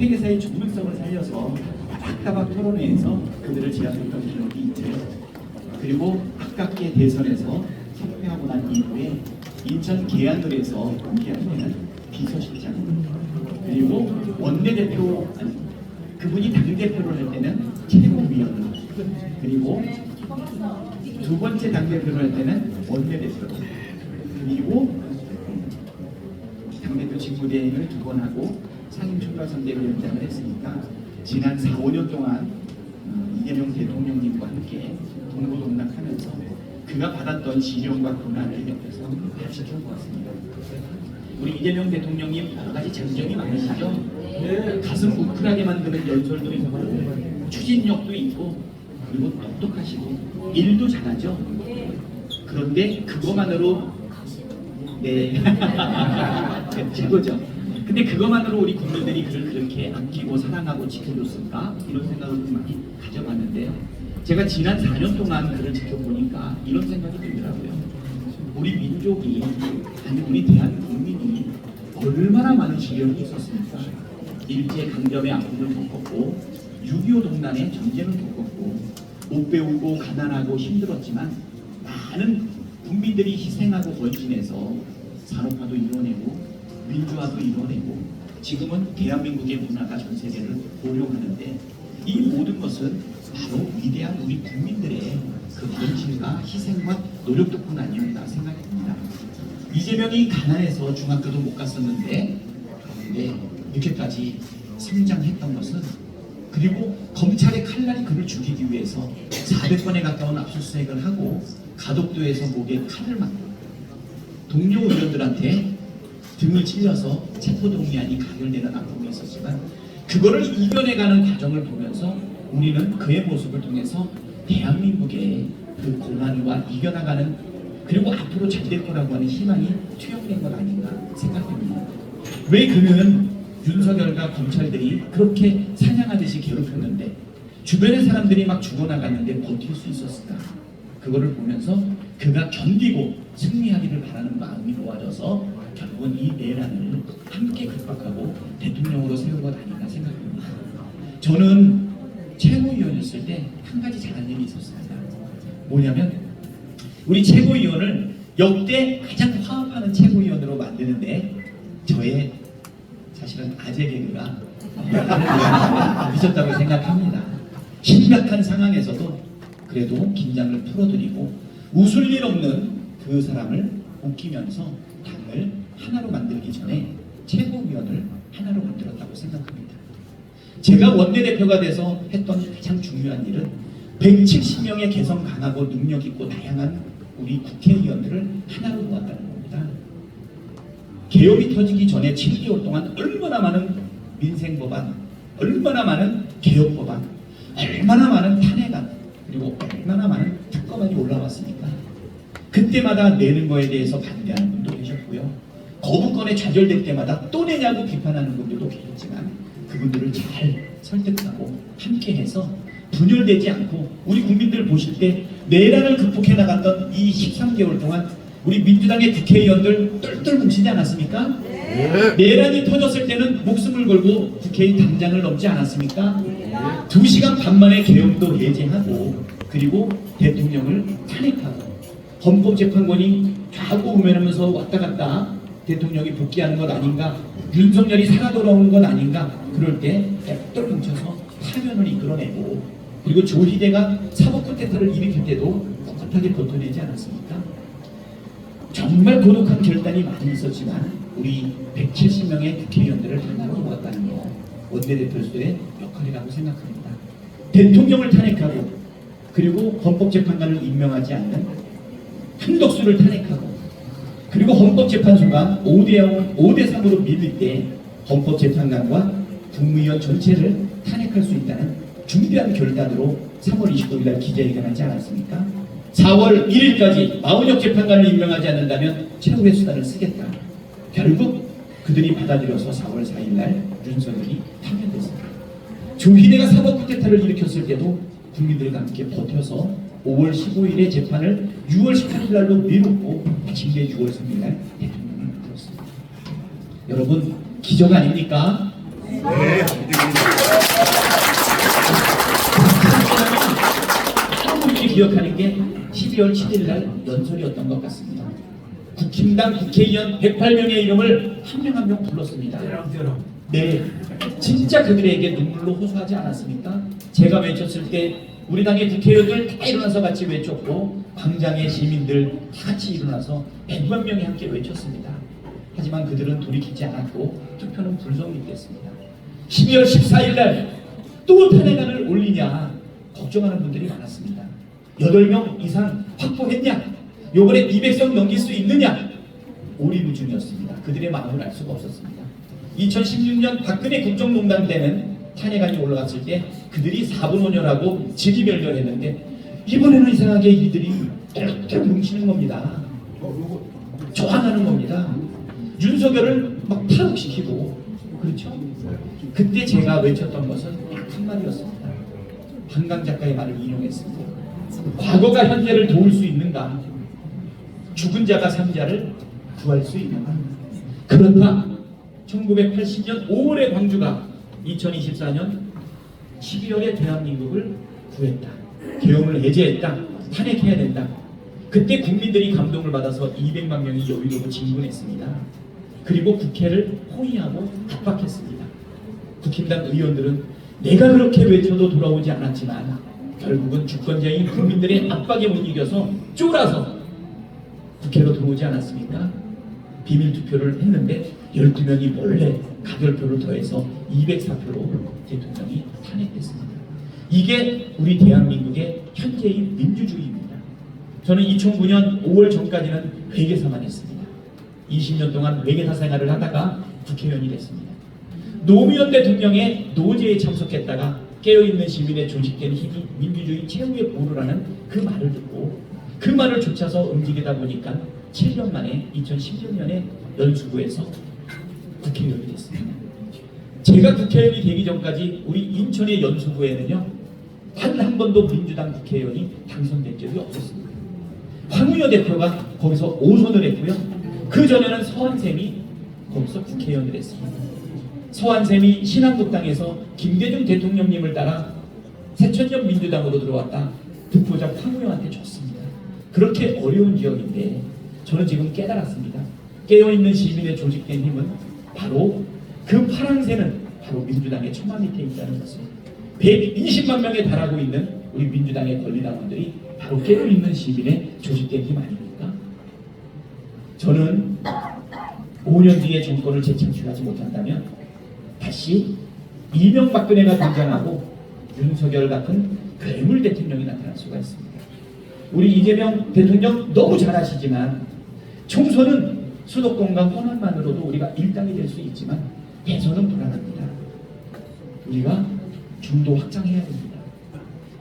회계사의 중립성을 살려서 따박따박 토론회에서 그들을 제압했던 기록이 있죠. 그리고 아깝게 대선에서 석패하고 난 이후에 인천 계양을에서 공개하는 비서실장, 그리고 원내대표, 그분이 당대표를 할 때는 최고위원, 그리고 두 번째 당대표를 할 때는 원내대표, 그리고 당대표 직무대행을 2번 하고 상임총괄선대위원장을 했으니까 지난 4, 5년 동안 이재명 대통령님과 함께 동고동락하면서 그가 받았던 시련과 고난을 겪어서 다 지켜온 것 같습니다. 우리 이재명 대통령님 여러 가지 장점이 많으시죠? 가슴 뭉클하게 만드는 연설도 있고 추진력도 있고 그리고 똑똑하시고 일도 잘하죠. 그런데 그것만으로 최고죠. 근데 그것만으로 우리 국민들이 그를 그렇게 아끼고 사랑하고 지켜줬을까? 이런 생각을 좀 많이 가져봤는데요. 제가 지난 4년 동안 그를 지켜보니까 이런 생각이 들더라고요. 우리 민족이, 아니 우리 대한국민이 얼마나 많은 시련이 있었습니까? 일제강점의 아픔을 겪었고 6.25 동란의 전쟁을 겪었고 못 배우고 가난하고 힘들었지만 많은 국민들이 희생하고 헌신해서 산업화도 이뤄내고 민주화도 이뤄내고 지금은 대한민국의 문화가 전 세계를 보려하는데 이 모든 것은 바로 위대한 우리 국민들의 그 헌신과 희생과 노력 덕분 아니었나 생각이 듭니다. 이재명이 가난해서 중학교도 못 갔었는데 이렇게까지 성장했던 것은, 그리고 검찰의 칼날이 그를 죽이기 위해서 400건에 가까운 압수수색을 하고 가덕도에서 목에 칼을 맞고 동료 의원들한테 등을 찔려서 체포동의안이 가결되는 아픔이 있었지만 그거를 이겨내가는 과정을 보면서 우리는 그의 모습을 통해서 대한민국의 그 고난과 이겨나가는, 그리고 앞으로 잘 될 거라고 하는 희망이 투영된 것 아닌가 생각됩니다. 왜 그는 윤석열과 검찰들이 그렇게 사냥하듯이 괴롭혔는데 주변의 사람들이 막 죽어나갔는데 버틸 수 있었을까? 그거를 보면서 그가 견디고 승리하기를 바라는 마음이 모아져서 결국은 이 내란을 함께 극복하고 대통령으로 세운 것 아닌가 생각합니다. 저는 최고위원이었을 때 한 가지 잘한 일이 있었습니다. 뭐냐면 우리 최고위원을 역대 가장 화합하는 최고위원으로 만드는데 저의 사실은 아재 개그가 있었다고 생각합니다. 심각한 상황에서도 그래도 긴장을 풀어드리고 웃을 일 없는 그 사람을 웃기면서 당을 하나로 만들기 전에 최고위원을 하나로 만들었다고 생각합니다. 제가 원내대표가 돼서 했던 가장 중요한 일은 170명의 개성 강하고 능력 있고 다양한 우리 국회의원들을 하나로 모았다는 겁니다. 개혁이 터지기 전에 7개월 동안 얼마나 많은 민생법안, 얼마나 많은 개혁법안, 얼마나 많은 탄핵안, 그리고 얼마나 많은 특검안이 올라왔으니까 그때마다 내는 거에 대해서 반대하는 분도 계셨고요. 거부권에 좌절될 때마다 또 내냐고 비판하는 분들도 계셨지만 그분들을 잘 설득하고 함께해서 분열되지 않고 우리 국민들 보실 때 내란을 극복해 나갔던 이 13개월 동안 우리 민주당의 국회의원들 똘똘 뭉치지 않았습니까? 네. 내란이 터졌을 때는 목숨을 걸고 국회의 당장을 넘지 않았습니까? 네. 2시간 반 만에 개헌도 해제하고 그리고 대통령을 탄핵하고 헌법재판관이 좌고 우면하면서 왔다 갔다 대통령이 복귀하는 것 아닌가, 윤석열이 살아 돌아오는 것 아닌가, 그럴 때 똘똘 뭉쳐서 파면을 이끌어내고 그리고 조희대가 사법 쿠데타를 일으킬 때도 꿋꿋하게 버텨내지 않았습니까? 정말 고독한 결단이 많이 있었지만 우리 170명의 국회의원들을 하나로 모았다는 거 원내대표로서의 역할이라고 생각합니다. 대통령을 탄핵하고 그리고 헌법재판관을 임명하지 않는 한덕수를 탄핵하고 그리고 헌법재판소가 5대3으로 밀릴 때 헌법재판관과 국무위원 전체를 탄핵할 수 있다는 중대한 결단으로 3월 29일 날 기자회견하지 않았습니까? 4월 1일까지 마은혁 재판관을 임명하지 않는다면 최후의 수단을 쓰겠다. 결국 그들이 받아들여서 4월 4일 날 윤석열이 파면됐습니다. 조희대가 사법 쿠데타를 일으켰을 때도 국민들과 함께 버텨서 5월 15일에 재판을 6월 18일 날로 미뤘고 마침내 6월 3일 날 대통령을 만들었습니다. 여러분 기적 아닙니까? 네. 기억하는 게 12월 7일 날 연설이었던 것 같습니다. 국힘당 국회의원 108명의 이름을 한 명 한 명 불렀습니다. 네, 진짜 그들에게 눈물로 호소하지 않았습니까? 제가 외쳤을 때 우리 당의 국회의원들 다 일어나서 같이 외쳤고 광장의 시민들 다 같이 일어나서 100만 명이 함께 외쳤습니다. 하지만 그들은 돌이키지 않았고 투표는 불성립됐습니다. 12월 14일 날 또 탄핵안을 올리냐 걱정하는 분들이 많았습니다. 8명 이상 확보했냐? 요번에 200석 넘길 수 있느냐? 오리무중이었습니다. 그들의 마음을 알 수가 없었습니다. 2016년 박근혜 국정농단 때는 탄핵안이 올라갔을 때 그들이 4분원열하고 직위별렬했는데 이번에는 이상하게 이들이 똘똘 뭉치는 겁니다. 조항하는 겁니다. 윤석열을 막 탈옥시키고, 그렇죠? 그때 제가 외쳤던 것은 한마디였습니다. 한강 작가의 말을 인용했습니다. 과거가 현재를 도울 수 있는가? 죽은 자가 삼자를 구할 수 있는가? 그렇다. 1980년 5월에 광주가 2024년 12월에 대한민국을 구했다. 계엄을 해제했다. 탄핵해야 된다. 그때 국민들이 감동을 받아서 200만 명이 여의도로 진군했습니다. 그리고 국회를 포위하고 압박했습니다. 국힘당 의원들은 내가 그렇게 외쳐도 돌아오지 않았지만 결국은 주권자인 국민들의 압박에 못 이겨서 쫄아서 국회로 들어오지 않았습니까? 비밀투표를 했는데 12명이 몰래 가결표를 더해서 204표로 대통령이 탄핵됐습니다. 이게 우리 대한민국의 현재의 민주주의입니다. 저는 2009년 5월 전까지는 회계사만 했습니다. 20년 동안 회계사 생활을 하다가 국회의원이 됐습니다. 노무현 대통령의 노제에 참석했다가 깨어있는 시민의 조직된 힘이 민주주의 최후의 보루라는 그 말을 듣고 그 말을 쫓아서 움직이다 보니까 7년 만에 2016년에 연수구에서 국회의원이 됐습니다. 제가 국회의원이 되기 전까지 우리 인천의 연수구에는요 단 한 번도 민주당 국회의원이 당선된 적이 없었습니다. 황우여 대표가 거기서 5선을 했고요. 그 전에는 서한샘이 거기서 국회의원을 했습니다. 서한샘이 신한국당에서 김대중 대통령님을 따라 새천년 민주당으로 들어왔다 듣보잡 황우여한테 줬습니다. 그렇게 어려운 지역인데 저는 지금 깨달았습니다. 깨어있는 시민의 조직된 힘은 바로 그 파랑새는 바로 민주당의 처마 밑에 있다는 것을 120만 명에 달하고 있는 우리 민주당의 권리당원들이 바로 깨어있는 시민의 조직된 힘 아닙니까? 저는 5년 뒤에 정권을 재창출하지 못한다면 다시 이명박근혜가 등장하고 윤석열 같은 괴물 대통령이 나타날 수가 있습니다. 우리 이재명 대통령 너무 잘하시지만 총선은 수도권과 호남만으로도 우리가 일당이 될 수 있지만 대선은 불안합니다. 우리가 중도 확장해야 됩니다.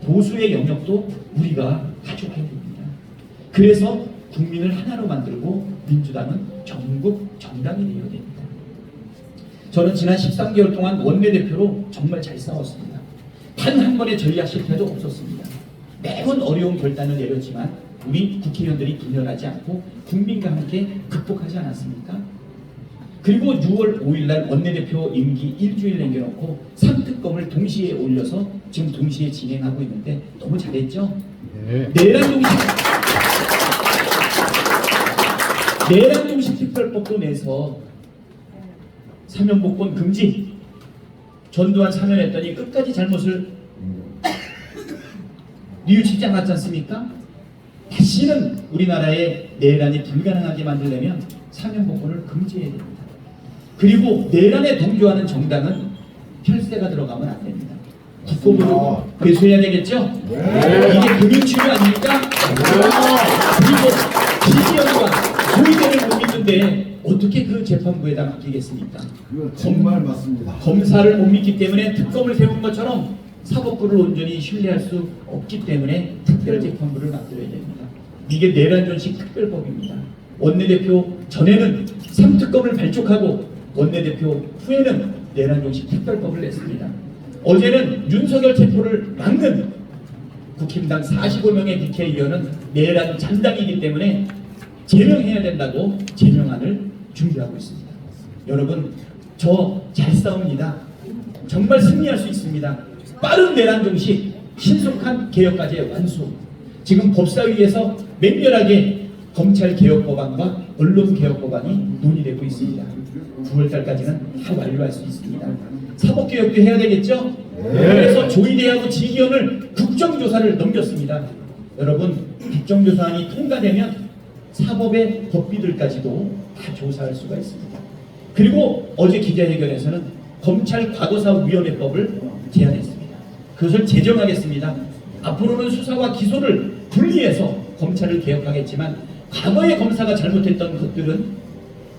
보수의 영역도 우리가 가져가야 됩니다. 그래서 국민을 하나로 만들고 민주당은 전국 정당이 되어야 됩니다. 저는 지난 13개월 동안 원내대표로 정말 잘 싸웠습니다. 단 한 번의 전략 실패도 없었습니다. 매번 어려운 결단을 내렸지만 우리 국회의원들이 분열하지 않고 국민과 함께 극복하지 않았습니까? 그리고 6월 5일 날 원내대표 임기 일주일 남겨놓고 3특검을 동시에 올려서 지금 동시에 진행하고 있는데 너무 잘했죠? 내란동식 특별법도 내서 사면복권 금지, 전두환 사면했더니 끝까지 잘못을 뉘우치지 않았지 않습니까? 다시는 우리나라에 내란이 불가능하게 만들려면 사면복권을 금지해야 됩니다. 그리고 내란에 동조하는 정당은 혈세가 들어가면 안 됩니다. 국고부를 회수해야 되겠죠? 이게 금융치료 아닙니까? 그리고 시지연과 소위대를 못 믿는데 어떻게 그 재판부에다 맡기겠습니까? 정말 맞습니다. 검사를 못 믿기 때문에 특검을 세운 것처럼 사법부를 온전히 신뢰할 수 없기 때문에 특별재판부를 만들어야 됩니다. 이게 내란전식 특별법입니다. 원내대표 전에는 3특검을 발족하고 원내대표 후에는 내란전식 특별법을 냈습니다. 어제는 윤석열 체포를 막는 국힘당 45명의 국회의원은 내란 잔당이기 때문에 제명해야 된다고 제명안을 준비하고 있습니다. 여러분, 저 잘 싸웁니다. 정말 승리할 수 있습니다. 빠른 내란 종식, 신속한 개혁까지의 완수. 지금 법사위에서 맹렬하게 검찰개혁법안과 언론개혁법안이 논의되고 있습니다. 9월달까지는 다 완료할 수 있습니다. 사법개혁도 해야 되겠죠? 그래서 조의대하고 지기현을 국정조사를 넘겼습니다. 여러분, 국정조사안이 통과되면 사법의 법비들까지도 다 조사할 수가 있습니다. 그리고 어제 기자회견에서는 검찰과거사위원회법을 제안했습니다. 그것을 제정하겠습니다. 앞으로는 수사와 기소를 분리해서 검찰을 개혁하겠지만 과거의 검사가 잘못했던 것들은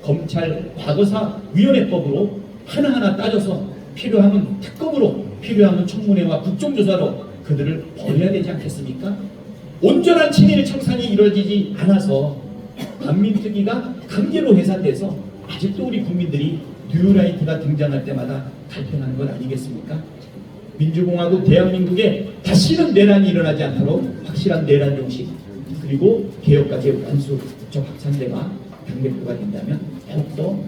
검찰과거사위원회법으로 하나하나 따져서 필요하면 특검으로, 필요하면 청문회와 국정조사로 그들을 벌여야 되지 않겠습니까? 온전한 친일 청산이 이루어지지 않아서 반민특위가 강제로 해산돼서 아직도 우리 국민들이 뉴라이트가 등장할 때마다 갈등하는 것 아니겠습니까? 민주공화국 대한민국에 다시는 내란이 일어나지 않도록 확실한 내란 정식, 그리고 개혁까지의 완수, 저 박찬대가 당대표가 된다면 더욱더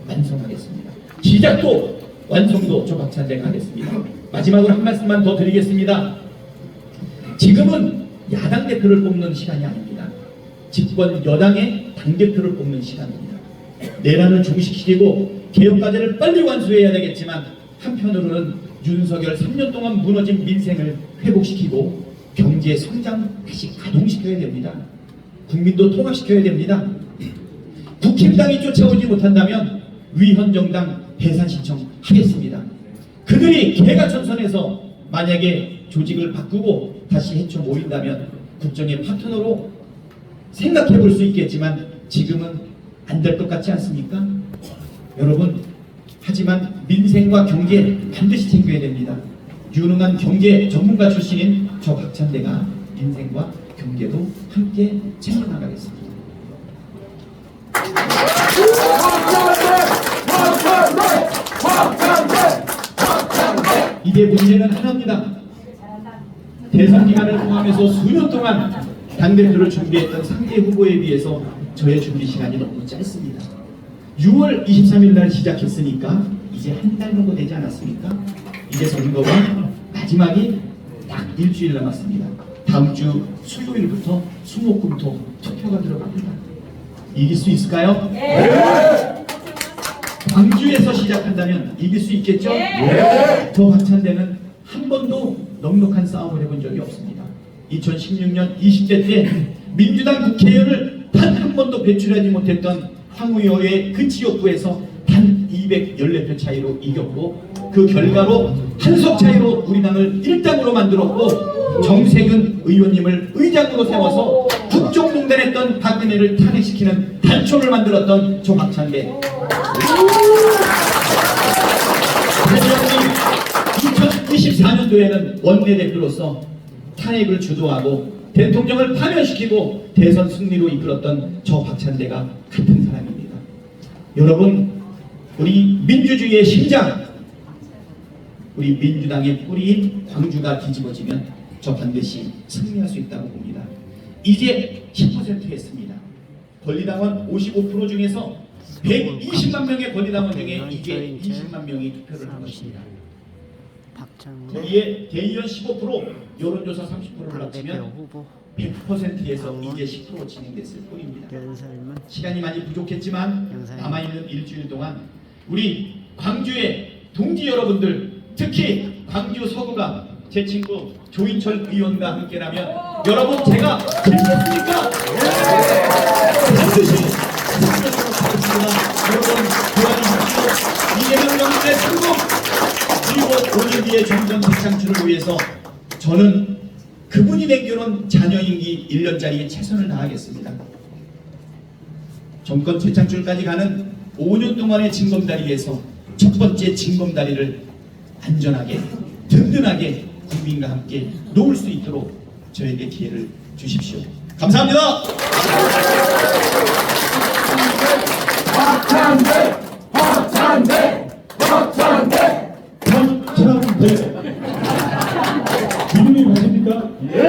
완성하겠습니다. 시작도 완성도 저 박찬대가 하겠습니다. 마지막으로 한 말씀만 더 드리겠습니다. 지금은 야당 대표를 뽑는 시간이 아닙니다. 집권 여당의 당대표를 뽑는 시간입니다. 내란을 종식시키고 개혁과제를 빨리 완수해야 되겠지만 한편으로는 윤석열 3년 동안 무너진 민생을 회복시키고 경제 성장 다시 가동시켜야 됩니다. 국민도 통합시켜야 됩니다. 국힘당이 쫓아오지 못한다면 위헌정당 해산 신청하겠습니다. 그들이 개가천선해서 만약에 조직을 바꾸고 다시 해쳐 모인다면 국정의 파트너로 생각해 볼 수 있겠지만 지금은 안 될 것 같지 않습니까? 여러분, 하지만 민생과 경제 반드시 챙겨야 됩니다. 유능한 경제 전문가 출신인 저 박찬대가 민생과 경제도 함께 챙겨나가겠습니다. 이제 문제는 하나입니다. 대선 기간을 포함해서 수년 동안 당대표를 준비했던 상대 후보에 비해서 저의 준비 시간이 너무 짧습니다. 6월 23일 날 시작했으니까 이제 한 달 정도 되지 않았습니까? 이제 선거가 마지막이 딱 일주일 남았습니다. 다음 주 수요일부터 수목금토 투표가 들어갑니다. 이길 수 있을까요? 네! 광주에서 시작한다면 이길 수 있겠죠? 네! 저 박찬대는 한 번도 넉넉한 싸움을 해본 적이 없습니다. 2016년 20대 때 민주당 국회의원을 단 한 번도 배출하지 못했던 황우여의 그 지역구에서 단 214표 차이로 이겼고, 그 결과로 한석 차이로 우리 당을 1당으로 만들었고, 정세균 의원님을 의장으로 세워서 국정농단했던 박근혜를 탄핵시키는 단초를 만들었던 조 박찬대. 2024년도에는 원내대표로서 탄핵을 주도하고 대통령을 파면시키고 대선 승리로 이끌었던 저 박찬대가 같은 사람입니다. 여러분, 우리 민주주의의 심장, 우리 민주당의 뿌리인 광주가 뒤집어지면 저 반드시 승리할 수 있다고 봅니다. 이제 10% 했습니다. 권리당원 55% 중에서 120만 명의 권리당원 중에 이제 20만 명이 투표를 한 것입니다. 거기에 대의원 15%, 여론조사 30%를 합치면 100%에서 이제 10% 진행됐을 뿐입니다. 시간이 많이 부족했지만 남아있는 일주일 동안 우리 광주의 동지 여러분들, 특히 광주 서구가 제 친구 조인철 의원과 함께라면 여러분, 제가 들겠습니까? 반드시 승리하도록 하겠습니다. 여러분, 도와주십시오. 이재명 정부의 성공, 그리고 5년 뒤에 정권 재창출을 위해서 저는 그분이 남겨놓은 자녀 임기 1년짜리에 최선을 다하겠습니다. 정권 재창출까지 가는 5년 동안의 징검다리에서 첫 번째 징검다리를 안전하게, 든든하게 국민과 함께 놓을 수 있도록 저에게 기회를 주십시오. 감사합니다. 박찬대! 박찬대!